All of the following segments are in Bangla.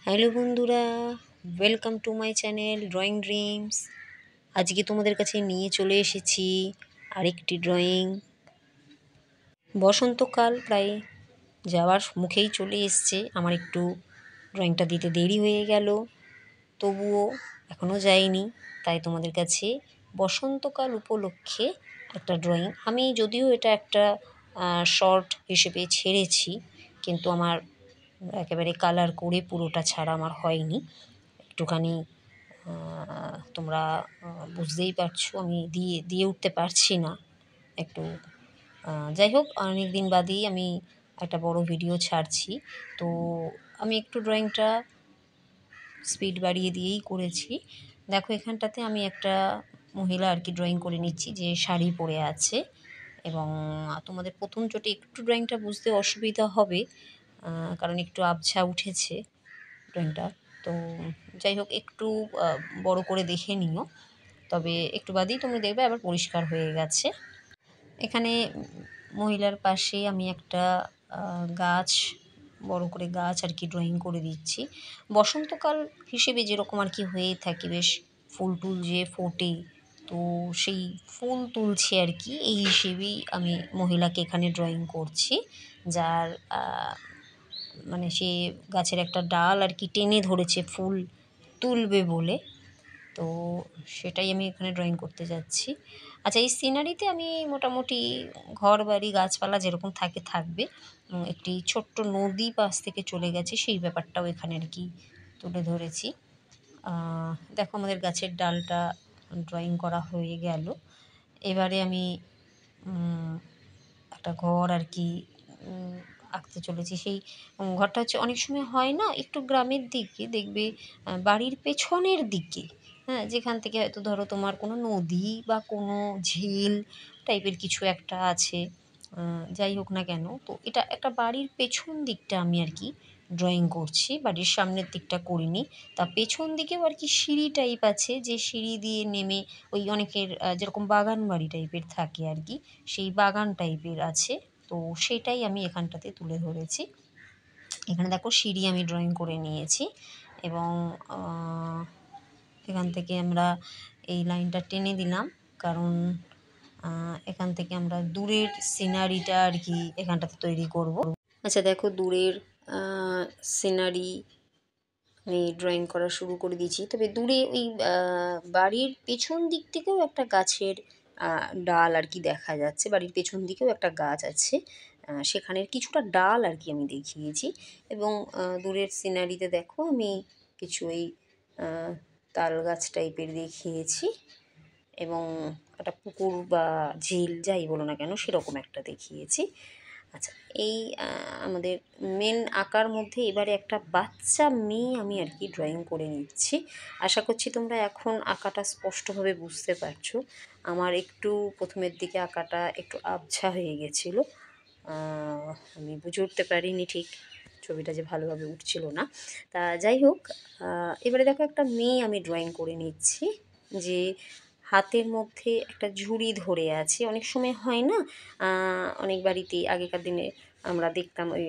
হ্যালো বন্ধুরা, welcome to my channel drawing dreams. আজকে তোমাদের কাছে নিয়ে চলে এসেছি আরেকটি ড্রয়িং। বসন্তকাল প্রায় যাওয়ার মুখেই চলে এসছে। আমার একটু ড্রয়িংটা দিতে দেরি হয়ে গেল, তবুও এখনও যায়নি। তাই তোমাদের কাছে বসন্তকাল উপলক্ষে একটা ড্রয়িং, আমি যদিও এটা একটা শর্ট হিসেবে ছেড়েছি, কিন্তু আমার একেবারে কালার করে পুরোটা ছাড়া আমার হয়নি। একটুখানি তোমরা বুঝতেই পারছো আমি দিয়ে উঠতে পারছি না একটু। যাই হোক, অনেক দিন বাদেই আমি একটা বড় ভিডিও ছাড়ছি, তো আমি একটু ড্রয়িংটা স্পিড বাড়িয়ে দিয়েই করেছি। দেখো, এখানটাতে আমি একটা মহিলা আর কি ড্রয়িং করে নিচ্ছি, যে শাড়ি পরে আছে। এবং তোমাদের প্রথম চোটে একটু ড্রয়িংটা বুঝতে অসুবিধা হবে, কারণ একটু আবছা উঠেছে ড্রয়িংটা। তো যাই হোক, একটু বড় করে দেখে নিও, তবে একটু বাদেই তুমি দেখবে আবার পরিষ্কার হয়ে গেছে। এখানে মহিলার পাশে আমি একটা গাছ, বড় করে গাছ আর কি ড্রয়িং করে দিচ্ছি। বসন্তকাল হিসেবে যেরকম আর কি হয়ে থাকে, বেশ ফুল টুল যে ফোটে, তো সেই ফুল তুলছে আর কি, এই হিসেবেই আমি মহিলাকে এখানে ড্রয়িং করছি। যার মানে সে গাছের একটা ডাল আর কি টেনে ধরেছে ফুল তুলবে বলে, তো সেটাই আমি এখানে ড্রয়িং করতে যাচ্ছি। আচ্ছা, এই সিনারিতে আমি মোটামুটি ঘর বাড়ি গাছপালা যেরকম থাকবে, একটি ছোট্ট নদী পাশ থেকে চলে গেছে, সেই ব্যাপারটাও এখানে আর কি তুলে ধরেছি। দেখো, আমাদের গাছের ডালটা ড্রয়িং করা হয়ে গেল। এবারে আমি একটা ঘর আর কি আঁকতে চলেছি। সেই ঘরটা হচ্ছে, অনেক সময় হয় না একটু গ্রামের দিকে দেখবে, বাড়ির পেছনের দিকে, হ্যাঁ, যেখান থেকে হয়তো ধরো তোমার কোনো নদী বা কোনো ঝিল টাইপের কিছু একটা আছে, যাই হোক না কেন, তো এটা একটা বাড়ির পেছন দিকটা আমি আর কি ড্রয়িং করছি, বাড়ির সামনের দিকটা করিনি। তা পেছন দিকেও আর কি সিঁড়ি টাইপ আছে, যে সিঁড়ি দিয়ে নেমে ওই অনেকের যেরকম বাগান বাড়ি টাইপের থাকে আর কি, সেই বাগান টাইপের আছে, তো সেটাই আমি এখানটাতে তুলে ধরেছি। এখানে দেখো, সিঁড়ি আমি ড্রয়িং করে নিয়েছি, এবং এখান থেকে আমরা এই লাইনটা টেনে দিলাম, কারণ এখান থেকে আমরা দূরের সিনারিটা আর কি এখানটাতে তৈরি করব। আচ্ছা দেখো, দূরের সিনারি আমি ড্রয়িং করা শুরু করে দিয়েছি, তবে দূরে ওই বাড়ির পেছন দিক থেকেও একটা গাছের ডাল আর কি দেখা যাচ্ছে। বাড়ির পেছন দিকেও একটা গাছ আছে, সেখানের কিছুটা ডাল আর কি আমি দেখিয়েছি। এবং দূরের সিনারিতে দেখো, আমি কিছু এই তাল গাছ টাইপের দেখিয়েছি, এবং একটা পুকুর বা ঝিল যাই বলো না কেন সেরকম একটা দেখিয়েছি। আচ্ছা, এই আমাদের মেন আঁকার মধ্যে এবারে একটা বাচ্চা মেয়ে আমি আর কি ড্রয়িং করে নিচ্ছি। আশা করছি তোমরা এখন আঁকাটা স্পষ্টভাবে বুঝতে পারছো। আমার একটু প্রথমের দিকে আঁকাটা একটু আবছা হয়ে গেছিলো, আমি বুঝে উঠতে পারিনি ঠিক, ছবিটা যে ভালোভাবে উঠছিল না। তা যাই হোক, এবারে দেখো, একটা মেয়ে আমি ড্রয়িং করে নিচ্ছি, যে হাতের মধ্যে একটা ঝুড়ি ধরে আছে। অনেক সময় হয় না, অনেক বাড়িতেই আগেকার দিনে আমরা দেখতাম ওই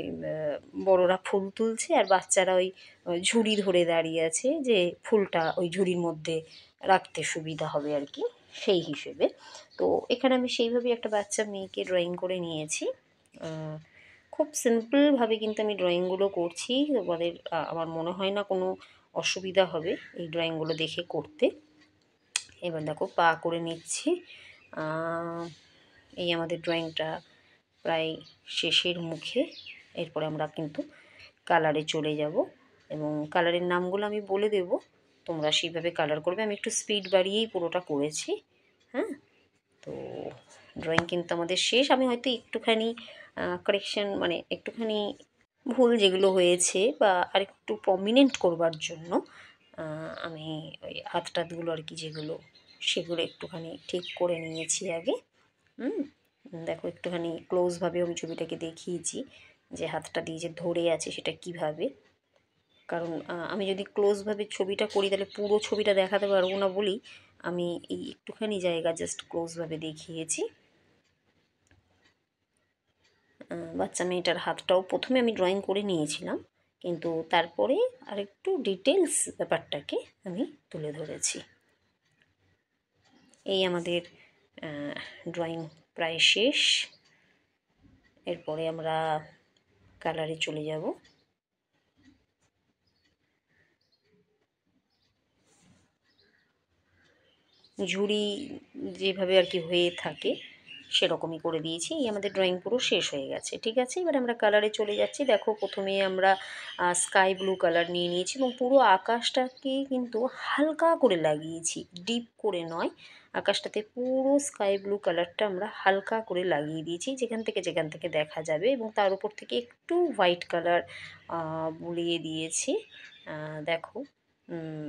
বড়রা ফুল তুলছে আর বাচ্চারা ওই ঝুড়ি ধরে দাঁড়িয়ে আছে, যে ফুলটা ওই ঝুড়ির মধ্যে রাখতে সুবিধা হবে আর কি, সেই হিসেবে। তো এখানে আমি সেইভাবেই একটা বাচ্চা মেয়েকে ড্রয়িং করে নিয়েছি। খুব সিম্পলভাবে কিন্তু আমি ড্রয়িংগুলো করছি, তোমাদের আমার মনে হয় না কোনো অসুবিধা হবে এই ড্রয়িংগুলো দেখে করতে। এবার দেখো, পা করে নিচ্ছি। এই আমাদের ড্রয়িংটা প্রায় শেষের মুখে। এরপরে আমরা কিন্তু কালারে চলে যাব, এবং কালারের নামগুলো আমি বলে দেব, তোমরা সেইভাবে কালার করবে। আমি একটু স্পিড বাড়িয়েই পুরোটা করেছি। হ্যাঁ, তো ড্রয়িং কিন্তু আমাদের শেষ। আমি হয়তো একটুখানি কারেকশন, মানে একটুখানি ভুল যেগুলো হয়েছে বা আরেকটু প্রমিনেন্ট করবার জন্য আমি ওই হাত টাতগুলো আর কি যেগুলো, সেগুলো একটুখানি ঠিক করে নিয়েছি আগে। দেখো, একটুখানি ক্লোজভাবে আমি ছবিটাকে দেখিয়েছি, যে হাতটা দিয়ে যে ধরে আছে সেটা কিভাবে। কারণ আমি যদি ক্লোজভাবে ছবিটা করি তাহলে পুরো ছবিটা দেখাতে পারবো না বলেই আমি এই একটুখানি জায়গা জাস্ট ক্লোজভাবে দেখিয়েছি। বাচ্চা মেয়েটার হাতটাও প্রথমে আমি ড্রয়িং করে নিয়েছিলাম, কিন্তু তারপরে আরেকটু ডিটেলস ব্যাপারটাকে আমি তুলে ধরেছি। এই আমাদের ড্রয়িং প্রায় শেষ। এরপরে আমরা কালারে চলে যাব। ঝুড়ি যেভাবে আর কি হয়ে থাকে সেরকমই করে দিয়েছি। এই আমাদের ড্রয়িং পুরো শেষ হয়ে গেছে। ঠিক আছে, এবার আমরা কালারে চলে যাচ্ছি। দেখো প্রথমে আমরা স্কাই ব্লু কালার নিয়ে নিয়েছি এবং পুরো আকাশটাকে কিন্তু হালকা করে লাগিয়েছি, ডিপ করে নয়। আকাশটাতে পুরো স্কাই ব্লু কালারটা আমরা হালকা করে লাগিয়ে দিয়েছি যেখান থেকে দেখা যাবে, এবং তার উপর থেকে একটু হোয়াইট কালার বুলিয়ে দিয়েছি। দেখো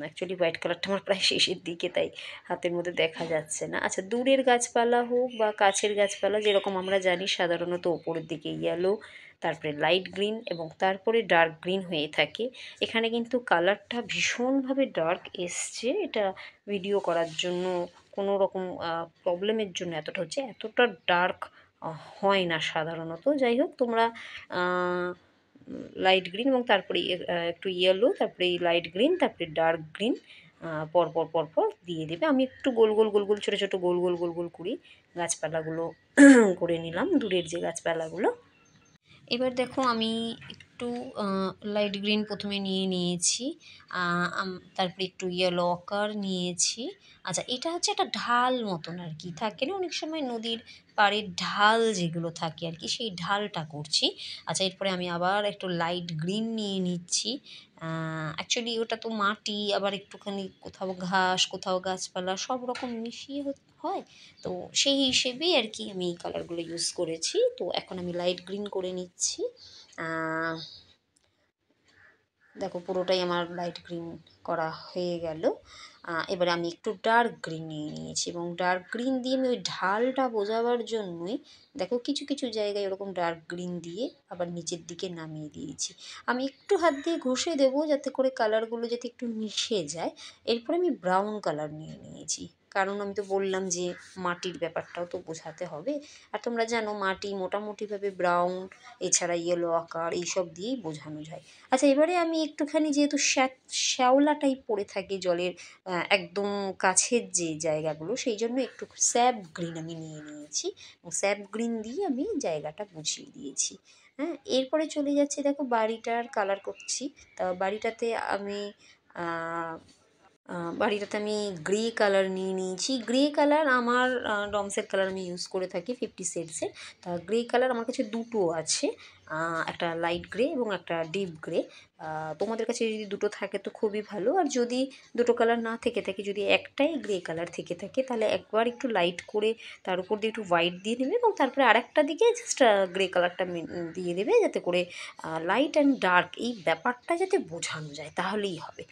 অ্যাকচুয়ালি হোয়াইট কালারটা আমার প্রায় শেষের দিকে, তাই হাতের মধ্যে দেখা যাচ্ছে না। আচ্ছা, দূরের গাছপালা হোক বা কাছের গাছপালা, যেরকম আমরা জানি সাধারণত ওপরের দিকে ইয়েলো, তারপরে লাইট গ্রিন এবং তারপরে ডার্ক গ্রিন হয়ে থাকে। এখানে কিন্তু কালারটা ভীষণভাবে ডার্ক এসছে। এটা ভিডিও করার জন্য কোনো রকম প্রবলেমের জন্য এতটা হচ্ছে, এতটা ডার্ক হয় না সাধারণত। যাই হোক, তোমরা লাইট গ্রিন এবং তারপরে একটু ইয়েলো, তারপরে লাইট গ্রিন, তারপরে ডার্ক গ্রিন পরপর দিয়ে দেবে। আমি একটু গোল গোল ছোটো ছোটো গোল গোল করি গাছপালাগুলো করে নিলাম, দূরের যে গাছপালাগুলো। এবার দেখো আমি একটু লাইট গ্রিন প্রথমে নিয়েছি, তারপরে একটু ইয়েলো অকার নিয়েছি। আচ্ছা, এটা হচ্ছে একটা ঢাল মতন আর কি থাকে না অনেক সময় নদীর পাড়ের ঢাল যেগুলো থাকে আর কি, সেই ঢালটা করছি। আচ্ছা, এরপরে আমি আবার একটু লাইট গ্রিন নিয়ে নিচ্ছি। অ্যাকচুয়ালি ওটা তো মাটি, আবার একটুখানি কোথাও ঘাস, কোথাও গাছপালা, সব রকম মিশিয়ে হয়। তো সেই হিসেবেই আর কি আমি এই কালারগুলো ইউজ করেছি। তো এখন আমি লাইট গ্রিন করে নিচ্ছি। দেখো পুরোটাই আমার লাইট গ্রিন করা হয়ে গেল। এবারে আমি একটু ডার্ক গ্রিন নিয়ে নিয়েছি এবং ডার্ক গ্রিন দিয়ে আমি ওই ঢালটা বোঝাবার জন্যই দেখো কিছু কিছু জায়গায় ওরকম ডার্ক গ্রিন দিয়ে আবার নিচের দিকে নামিয়ে দিয়েছি। আমি একটু হাত দিয়ে ঘষে দেবো যাতে করে কালারগুলো যাতে একটু মিশে যায়। এরপরে আমি ব্রাউন কালার নিয়ে নিয়েছি, কারণ আমি তো বললাম যে মাটির ব্যাপারটাও তো বোঝাতে হবে। আর তোমরা জানো মাটি মোটামুটিভাবে ব্রাউন, এছাড়া ইয়েলো আকার এইসব দিয়েই বোঝানো যায়। আচ্ছা, এবারে আমি একটুখানি যেহেতু শ্যাওলা টাইপ পড়ে থাকে জলের একদম কাছের যে জায়গাগুলো, সেই জন্য একটু স্যাপ গ্রিন আমি নিয়ে নিয়েছি এবং স্যাপ গ্রিন দিয়ে আমি জায়গাটা বুঝিয়ে দিয়েছি। হ্যাঁ, এরপরে চলে যাচ্ছি, দেখো বাড়িটার কালার করছি। তা বাড়িটাতে আমি বাড়িটাতে আমি গ্রে কালার নিয়ে নিয়েছি। গ্রে কালার আমার ডমসের কালার আমি ইউজ করে থাকি 50 শেডসের। তা গ্রে কালার আমার কাছে দুটো আছে, একটা লাইট গ্রে এবং একটা ডিপ গ্রে। তোমাদের কাছে যদি দুটো থাকে তো খুবই ভালো, আর যদি দুটো কালার না থেকে থাকে, যদি একটাই গ্রে কালার থেকে থাকে, তাহলে একবার একটু লাইট করে তার উপর দিয়ে একটু হোয়াইট দিয়ে দেবে এবং তারপরে আরেকটা দিকে জাস্ট গ্রে কালারটা দিয়ে দেবে, যাতে করে লাইট অ্যান্ড ডার্ক এই ব্যাপারটা যাতে বোঝানো যায়, তাহলেই হবে।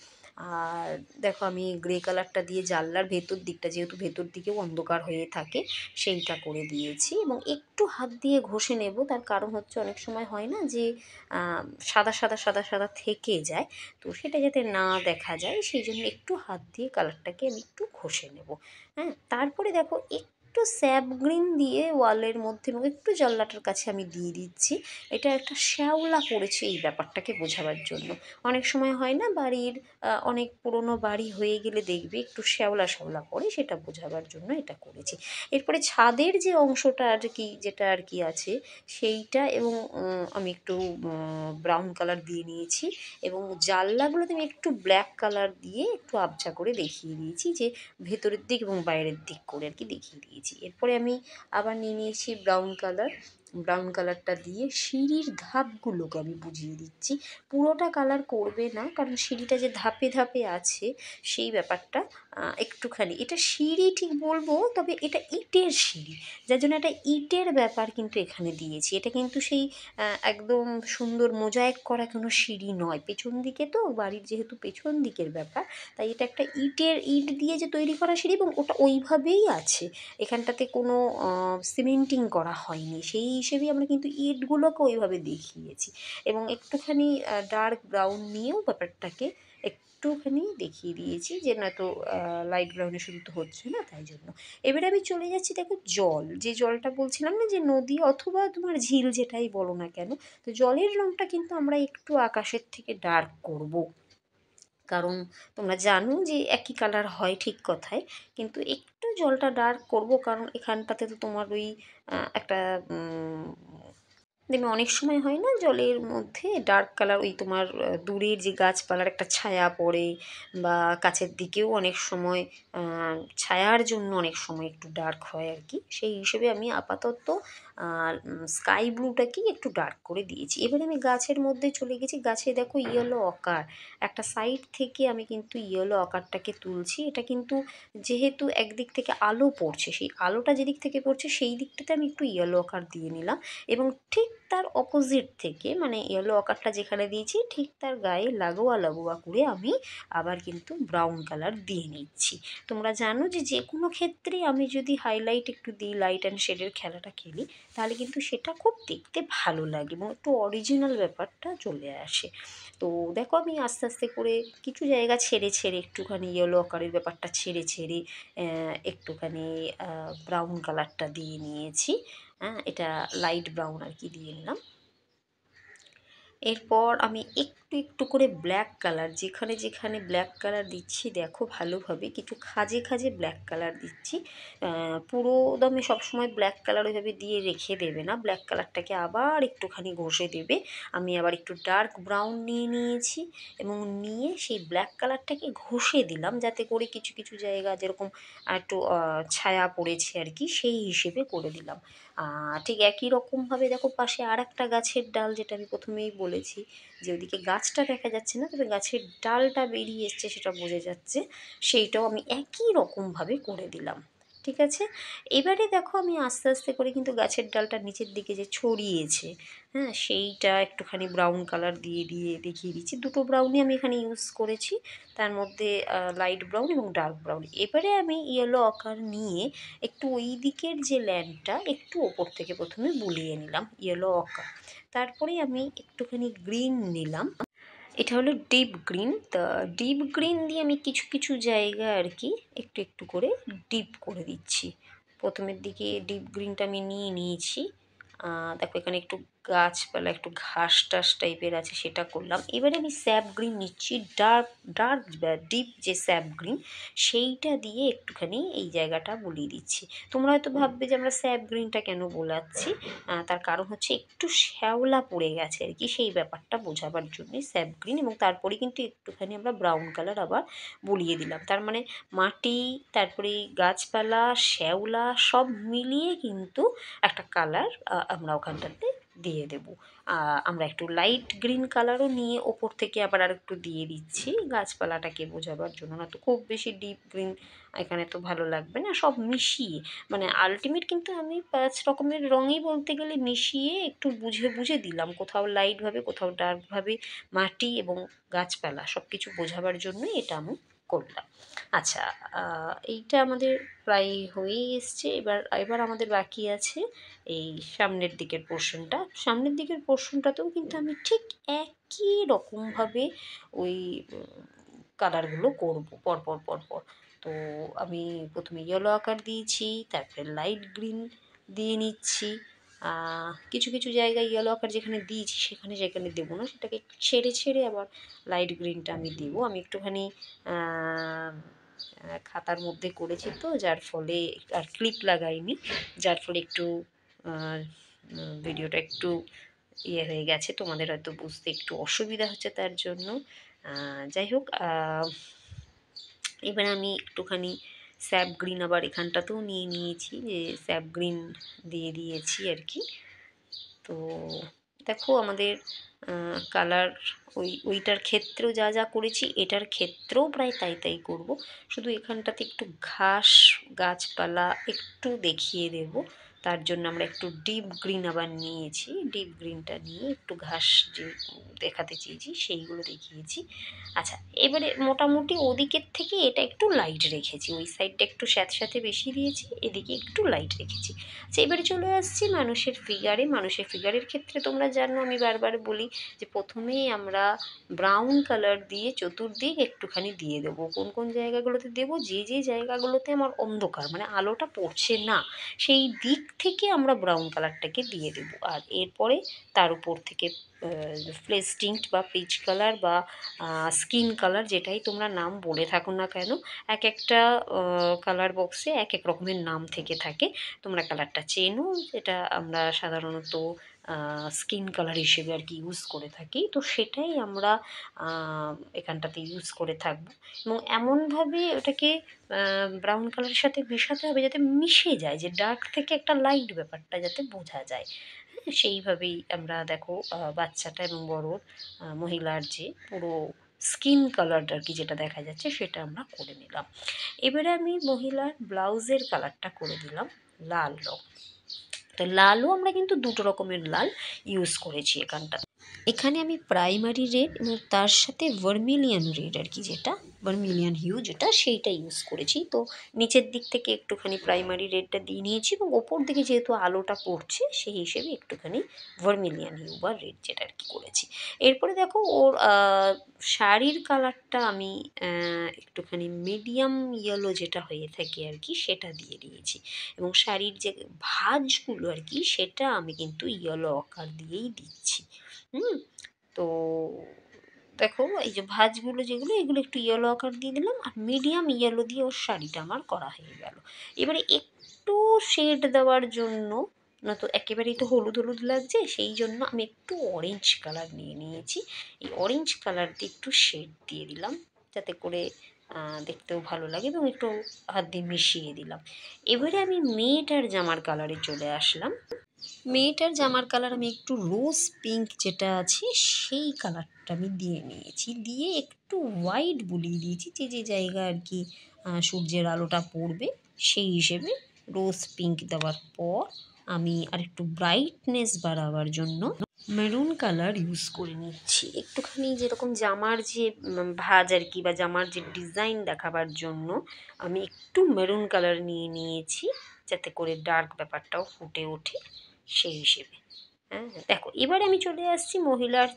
আর দেখো আমি গ্রে কালারটা দিয়ে জানলার ভেতর দিকটা, যেহেতু ভেতর দিকেও অন্ধকার হয়ে থাকে, সেইটা করে দিয়েছি এবং একটু হাত দিয়ে ঘষে নেব। তার কারণ হচ্ছে অনেক সময় হয় না যে সাদা সাদা সাদা সাদা থেকে যায়, তো সেটা যাতে না দেখা যায় সেই জন্য একটু হাত দিয়ে কালারটাকে আমি একটু ঘষে নেব। হ্যাঁ, তারপরে দেখো একটু স্যাপ গ্রিন দিয়ে ওয়ালের মধ্যে এবং একটু জানলাটার কাছে আমি দিয়ে দিচ্ছি। এটা একটা শ্যাওলা পড়েছে এই ব্যাপারটাকে বোঝাবার জন্য। অনেক সময় হয় না বাড়ির অনেক পুরনো বাড়ি হয়ে গেলে দেখবে একটু শ্যাওলা শ্যাওলা পড়ে, সেটা বোঝাবার জন্য এটা করেছি। এরপরে ছাদের যে অংশটা আর কি, যেটা আর কি আছে সেইটা, এবং আমি একটু ব্রাউন কালার দিয়ে নিয়েছি এবং জানলাগুলোতে আমি একটু ব্ল্যাক কালার দিয়ে একটু আবছা করে দেখিয়ে দিয়েছি, যে ভেতরের দিক এবং বাইরের দিক করে আর কি দেখিয়ে দিয়েছি। এরপরে আমি আবার নিয়ে নিয়েছি ব্রাউন কালার। ব্রাউন কালারটা দিয়ে সিঁড়ির ধাপগুলোকে আমি বুঝিয়ে দিচ্ছি। পুরোটা কালার করবে না, কারণ সিঁড়িটা যে ধাপে ধাপে আছে সেই ব্যাপারটা একটুখানি, এটা সিঁড়ি ঠিক বলবো, তবে এটা ইটের সিঁড়ি, যার জন্য একটা ইটের ব্যাপার কিন্তু এখানে দিয়েছি। এটা কিন্তু সেই একদম সুন্দর মোজাইক করা কোনো সিঁড়ি নয়, পেছন দিকে তো বাড়ির যেহেতু পেছন দিকের ব্যাপার, তাই এটা একটা ইট দিয়ে যে তৈরি করা সিঁড়ি এবং ওটা ওইভাবেই আছে। এখানটাতে কোনো সিমেন্টিং করা হয়নি, সেই হিসেবেই আমরা কিন্তু ইটগুলোকে ওইভাবে দেখিয়েছি এবং একটুখানি ডার্ক ব্রাউন নিয়েও ব্যাপারটাকে একটুখানি দেখিয়ে দিয়েছি যে নয়তো লাইট ব্রাউনে শুধু তো হচ্ছে না, তাই জন্য। এবারে আমি চলে যাচ্ছি, দেখো জল, যে জলটা বলছিলাম না যে নদী অথবা তোমার ঝিল যেটাই বলো না কেন, তো জলের রঙটা কিন্তু আমরা একটু আকাশের থেকে ডার্ক করব। কারণ তোমরা জানো যে একই কালার হয় ঠিক কথাই, কিন্তু একটু জলটা ডার্ক করব কারণ এখানটাতে তো তোমার ওই একটা দেখবে অনেক সময় হয় না জলের মধ্যে ডার্ক কালার, ওই তোমার দূরের যে গাছপালার একটা ছায়া পড়ে বা কাছের দিকেও অনেক সময় ছায়ার জন্য অনেক সময় একটু ডার্ক হয় আর কি, সেই হিসেবে আমি আপাতত স্কাই ব্লুটাকেই একটু ডার্ক করে দিয়েছি। এবারে আমি গাছের মধ্যে চলে গেছি, গাছে দেখো ইয়েলো অকার, একটা সাইড থেকে আমি কিন্তু ইয়েলো অকারটাকে তুলছি। এটা কিন্তু যেহেতু একদিক থেকে আলো পড়ছে, সেই আলোটা যেদিক থেকে পড়ছে সেই দিকটাতে আমি একটু ইয়েলো অকার দিয়ে নিলাম এবং ঠিক তার অপোজিট থেকে মানে ইয়েলো অকারটা যেখানে দিয়েছি ঠিক তার গায়ে লাগোয়া লাগোয়া করে আমি আবার কিন্তু ব্রাউন কালার দিয়ে নিচ্ছি। তোমরা জানো যে যে কোনো ক্ষেত্রে আমি যদি হাইলাইট একটু দিই, লাইট অ্যান্ড শেডের খেলাটা খেলি, তাহলে কিন্তু সেটা খুব দেখতে ভালো লাগে এবং একটু অরিজিনাল ব্যাপারটা চলে আসে। তো দেখো আমি আস্তে আস্তে করে কিছু জায়গা ছেড়ে ছেড়ে একটুখানি ইয়েলো আকারের ব্যাপারটা ছেড়ে ছেড়ে একটুখানি ব্রাউন কালারটা দিয়ে নিয়েছি। হ্যাঁ, এটা লাইট ব্রাউন আর কি দিয়ে নিলাম। এরপর আমি একটু একটু করে ব্ল্যাক কালার, যেখানে যেখানে ব্ল্যাক কালার দিচ্ছি দেখো ভালোভাবে কিছু খাজে খাজে ব্ল্যাক কালার দিচ্ছি। পুরো দমে সবসময় ব্ল্যাক কালার ওইভাবে দিয়ে রেখে দেবে না, ব্ল্যাক কালারটাকে আবার একটুখানি ঘষে দেবে। আমি আবার একটু ডার্ক ব্রাউন নিয়ে নিয়েছি এবং নিয়ে সেই ব্ল্যাক কালারটাকে ঘষে দিলাম যাতে করে কিছু কিছু জায়গা যেরকম একটু ছায়া পড়েছে আর কি, সেই হিসেবে করে দিলাম। ঠিক একই রকমভাবে দেখো পাশে আর একটা গাছের ডাল, যেটা আমি প্রথমেই বলেছি যে ওদিকে গাছটা দেখা যাচ্ছে না তবে গাছের ডালটা বেরিয়ে এসছে সেটা বোঝা যাচ্ছে, সেইটাও আমি একই রকমভাবে করে দিলাম। ঠিক আছে, এবারে দেখো আমি আস্তে আস্তে করে কিন্তু গাছের ডালটা নিচের দিকে যে ছড়িয়েছে, হ্যাঁ, সেইটা একটুখানি ব্রাউন কালার দিয়ে দিয়ে দেখিয়ে দিচ্ছি। দুটো ব্রাউনই আমি এখানে ইউজ করেছি, তার মধ্যে লাইট ব্রাউন এবং ডার্ক ব্রাউন। এবারে আমি ইয়েলো আকার নিয়ে একটু ওই দিকের যে ল্যান্ডটা একটু ওপর থেকে প্রথমে বুলিয়ে নিলাম ইয়েলো আকার, তারপরে আমি একটুখানি গ্রিন নিলাম, এটা হলো ডিপ গ্রিন। তা ডিপ গ্রিন দিয়ে আমি কিছু কিছু জায়গা আর কি একটু একটু করে ডিপ করে দিচ্ছি। প্রথমের দিকে ডিপ গ্রিনটা আমি নিয়ে নিয়েছি। দেখো এখানে একটু গাছপালা একটু ঘাস টাস টাইপের আছে, সেটা করলাম। এবারে আমি স্যাপ গ্রিন নিচ্ছি, ডার্ক ডার্ক ডিপ যে স্যাপ গ্রিন, সেইটা দিয়ে একটুখানি এই জায়গাটা বুলিয়ে দিচ্ছি। তোমরা হয়তো ভাববে যে আমরা স্যাপ গ্রিনটা কেন বোলাচ্ছি, তার কারণ হচ্ছে একটু শ্যাওলা পড়ে গেছে আর কি, সেই ব্যাপারটা বোঝাবার জন্যই স্যাপ গ্রিন, এবং তারপরে কিন্তু একটুখানি আমরা ব্রাউন কালার আবার বুলিয়ে দিলাম। তার মানে মাটি, তারপরে গাছপালা, শ্যাওলা সব মিলিয়ে কিন্তু একটা কালার আমরা ওখানটাতে দিয়ে দেব। আমরা একটু লাইট গ্রিন কালারও নিয়ে ওপর থেকে আবার আর একটু দিয়ে দিচ্ছি গাছপালাটাকে বোঝাবার জন্য, না তো খুব বেশি ডিপ গ্রিন এখানে তো ভালো লাগবে না। সব মিশিয়ে মানে আলটিমেট কিন্তু আমি 5 রকমের রঙই বলতে গেলে মিশিয়ে একটু বুঝে বুঝে দিলাম, কোথাও লাইটভাবে কোথাও ডার্কভাবে, মাটি এবং গাছপালা সব কিছু বোঝাবার জন্যই এটা আমি করলাম। আচ্ছা, এইটা আমাদের প্রায় হয়েই এসছে। এবার এবার আমাদের বাকি আছে এই সামনের দিকের পোর্শনটা। সামনের দিকের পোর্শনটাতেও কিন্তু আমি ঠিক একই রকমভাবে ওই কালারগুলো করবো পরপর পরপর। তো আমি প্রথমে ইয়েলো আকার দিয়েছি, তারপরে লাইট গ্রিন দিয়ে নিচ্ছি। কিছু কিছু জায়গায় ইয়েলো আকার যেখানে দিয়েছি সেখানে যেখানে দেবো না সেটাকে ছেড়ে ছেড়ে আবার লাইট গ্রিনটা আমি দেবো। আমি একটুখানি খাতার মধ্যে করেছি তো, যার ফলে আর ক্লিপ লাগাইনি, যার ফলে একটু ভিডিওটা একটু ইয়ে হয়ে গেছে, তোমাদের হয়তো বুঝতে একটু অসুবিধা হচ্ছে তার জন্য। যাই হোক, এবার আমি একটুখানি স্যাপ গ্রিন আবার এখানটাতেও নিয়ে নিয়েছি, যে স্যাপ গ্রিন দিয়ে দিয়েছি আর কি। তো দেখো আমাদের কালার ওইটার ক্ষেত্রেও যা যা করেছি এটার ক্ষেত্রেও প্রায় তাই তাই করব, শুধু এখানটাতে একটু ঘাস গাছপালা একটু দেখিয়ে দেব। তার জন্য আমরা একটু ডিপ গ্রিন আবার নিয়েছি। ডিপ গ্রিনটা নিয়ে একটু ঘাস যে দেখাতে চেয়েছি সেইগুলো দেখিয়েছি। আচ্ছা, এবারে মোটামুটি ওদিকের থেকে এটা একটু লাইট রেখেছি, ওই সাইডটা একটু স্যাঁতস্যাঁতে বেশি দিয়েছি, এদিকে একটু লাইট রেখেছি। আচ্ছা, এবারে চলে আসছি মানুষের ফিগারে। মানুষের ফিগারের ক্ষেত্রে তোমরা জানো আমি বারবার বলি যে প্রথমেই আমরা ব্রাউন কালার দিয়ে চতুর্দিক একটুখানি দিয়ে দেবো। কোন কোন জায়গাগুলোতে দেবো, যে যে জায়গাগুলোতে আমার অন্ধকার মানে আলোটা পড়ছে না সেই দিক থেকে আমরা ব্রাউন কালারটাকে দিয়ে দেবো। আর এরপরে তার উপর থেকে ফ্লেশ টিন্ট বা পিচ কালার বা স্কিন কালার যেটাই তোমরা নাম বলে থাকো না কেন, এক একটা কালার বক্সে এক এক রকমের নাম থেকে থাকে, তোমরা কালারটা চেনো। এটা আমরা সাধারণত স্কিন কালার হিসেবে আর কি ইউজ করে থাকি, তো সেটাই আমরা এখানটাতে ইউজ করে থাকবো। এবং এমনভাবে ওটাকে ব্রাউন কালারের সাথে মেশাতে হবে যাতে মিশে যায়, যে ডার্ক থেকে একটা লাইট ব্যাপারটা যাতে বোঝা যায়। হ্যাঁ, সেইভাবেই আমরা দেখো বাচ্চাটা এবং বড় মহিলার যে পুরো স্কিন কালারটা আর কি যেটা দেখা যাচ্ছে সেটা আমরা করে নিলাম। এবারে আমি মহিলার ব্লাউজের কালারটা করে দিলাম লাল রং। তো লালও আমরা কিন্তু দুটো রকমের লাল ইউজ করেছি এখানটা। এখানে আমি প্রাইমারি রেড এবং তার সাথে ভার্মিলিয়ান রেড আর কি, যেটা ভার্মিলিয়ান হিউ যেটা, সেইটা ইউজ করেছি। তো নিচের দিক থেকে একটুখানি প্রাইমারি রেডটা দিয়ে নিয়েছি এবং ওপর দিকে যেহেতু আলোটা পড়ছে সেই হিসেবে একটুখানি ভার্মিলিয়ান হিউ বা রেড যেটা আর কি করেছি। এরপরে দেখো ওর শাড়ির কালারটা আমি একটুখানি মিডিয়াম ইয়েলো যেটা হয়ে থাকে আর কি সেটা দিয়ে দিয়েছি। এবং শাড়ির যে ভাঁজগুলো আর কি সেটা আমি কিন্তু ইয়েলো আকার দিয়েই দিচ্ছি। তো দেখো এই যে ভাঁজগুলো যেগুলো এগুলো একটু ইয়েলো আকার দিয়ে দিলাম, আর মিডিয়াম ইয়েলো দিয়ে ওর শাড়িটা আমার করা হয়ে গেল। এবারে একটু শেড দেওয়ার জন্য, না তো একেবারেই তো হলুদ হলুদ লাগছে, সেই জন্য আমি একটু অরেঞ্জ কালার নিয়ে নিয়েছি। এই অরেঞ্জ কালার দিয়ে একটু শেড দিয়ে দিলাম যাতে করে দেখতেও ভালো লাগে, এবং একটু হাত দিয়ে মিশিয়ে দিলাম। এবারে আমি মেয়েটার জামার কালারে চলে আসলাম। মেয়েটার জামার কালার আমি একটু রোজ পিঙ্ক যেটা আছে সেই কালারটা আমি দিয়ে নিয়েছি, দিয়ে একটু হোয়াইট বুলিয়ে দিয়েছি, যে যে জায়গা আর কি সূর্যের আলোটা পড়বে সেই হিসেবে রোজ পিঙ্ক দেওয়ার পর আমি আর একটু ব্রাইটনেস বাড়াবার জন্য মেরুন কালার ইউজ করে নিচ্ছি। একটুখানি যেরকম জামার যে ভাঁজ আর কি বা জামার যে ডিজাইন দেখাবার জন্য আমি একটু মেরুন কালার নিয়ে নিয়েছি, যাতে করে ডার্ক ব্যাপারটাও ফুটে ওঠে সেই হিসেবে। হ্যাঁ, দেখো এবারে আমি চলে আসছি মহিলার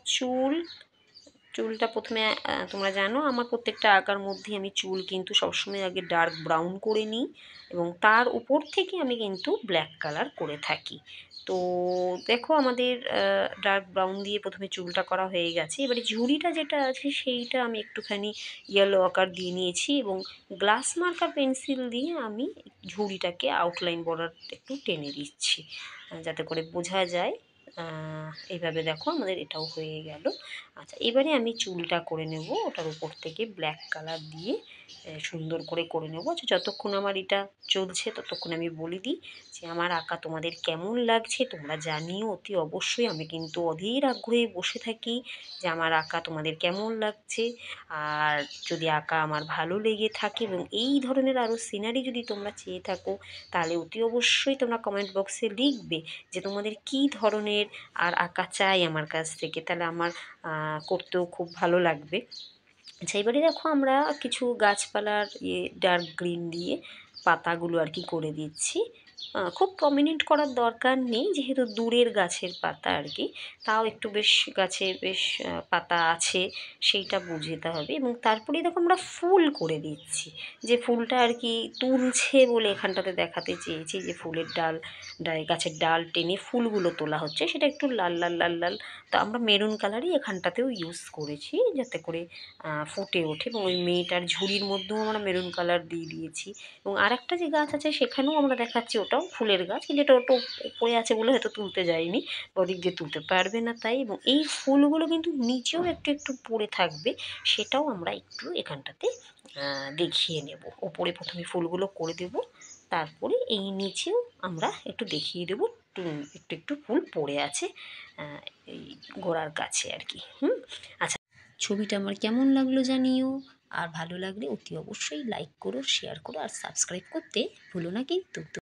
চুলটা প্রথমে তোমরা জানো আমার প্রত্যেকটা আঁকার মধ্যে আমি চুল কিন্তু সবসময় আগে ডার্ক ব্রাউন করে নিই এবং তার উপর থেকে আমি কিন্তু ব্ল্যাক কালার করে থাকি। তো দেখো আমাদের ডার্ক ব্রাউন দিয়ে প্রথমে চুলটা করা হয়ে গেছে। এবারে ঝুড়িটা যেটা আছে সেইটা আমি একটুখানি ইয়েলো আকার দিয়ে নিয়েছি এবং গ্লাস মার্কার পেন্সিল দিয়ে আমি ঝুড়িটাকে আউটলাইন বর্ডার একটু টেনে দিচ্ছি যাতে করে বোঝা যায়। এইভাবে দেখো আমাদের এটাও হয়ে গেল। আচ্ছা, এবারে আমি চুলটা করে নেব, ওটার উপর থেকে ব্ল্যাক কালার দিয়ে সুন্দর করে নেব। আচ্ছা, যতক্ষণ আমার এটা চলছে ততক্ষণ আমি বলে দিই যে আমার আঁকা তোমাদের কেমন লাগছে তোমরা জানিও অতি অবশ্যই। আমি কিন্তু অধীর আগ্রহে বসে থাকি যে আমার আঁকা তোমাদের কেমন লাগছে। আর যদি আঁকা আমার ভালো লেগে থাকে এবং এই ধরনের আরও সিনারি যদি তোমরা চেয়ে থাকো তাহলে অতি অবশ্যই তোমরা কমেন্ট বক্সে লিখবে যে তোমাদের কী ধরনের আর আঁকা চাই আমার কাছ থেকে, তাহলে আমার করতেও খুব ভালো লাগবে। আচ্ছা, এবারে দেখো আমরা কিছু গাছপালার ডার্ক গ্রিন দিয়ে পাতাগুলো আর কি করে দিচ্ছি। খুব প্রমিনেন্ট করার দরকার নেই যেহেতু দূরের গাছের পাতা আর কি, তাও একটু বেশ গাছে বেশ পাতা আছে সেইটা বুঝতে হবে। এবং তারপরেই দেখো আমরা ফুল করে দিচ্ছি, যে ফুলটা আর কি তুলছে বলে এখানটাতে দেখাতে চেয়েছি যে ফুলের ডাল গাছের ডাল টেনে ফুলগুলো তোলা হচ্ছে, সেটা একটু লাল লাল লাল লাল। তো আমরা মেরুন কালারই এখানটাতেও ইউজ করেছি যাতে করে ফুটে ওঠে। এবং ওই মেয়েটার ঝুড়ির মধ্যেও আমরা মেরুন কালার দিয়ে দিয়েছি। এবং আরেকটা যে গাছ আছে সেখানেও আমরা দেখাচ্ছি, ওটাও ফুলের গাছ কিন্তু এটা ওটা পড়ে আছে বলে হয়তো তুলতে যায়নি, ওদিক দিয়ে তুলতে পারবে না তাই। এবং এই ফুলগুলো কিন্তু নিচেও একটু একটু পড়ে থাকবে, সেটাও আমরা একটু এখানটাতে দেখিয়ে নেব। ওপরে প্রথমে ফুলগুলো করে দেব, তারপরে এই নিচেও আমরা একটু দেখিয়ে দেবো একটু একটু ফুল পড়ে আছে এই গোড়ার কাছে আর কি। আচ্ছা, ছবিটা আমার কেমন লাগলো জানিও, আর ভালো লাগলে অতি অবশ্যই লাইক করো, শেয়ার করো আর সাবস্ক্রাইব করতে ভুলো না কিন্তু।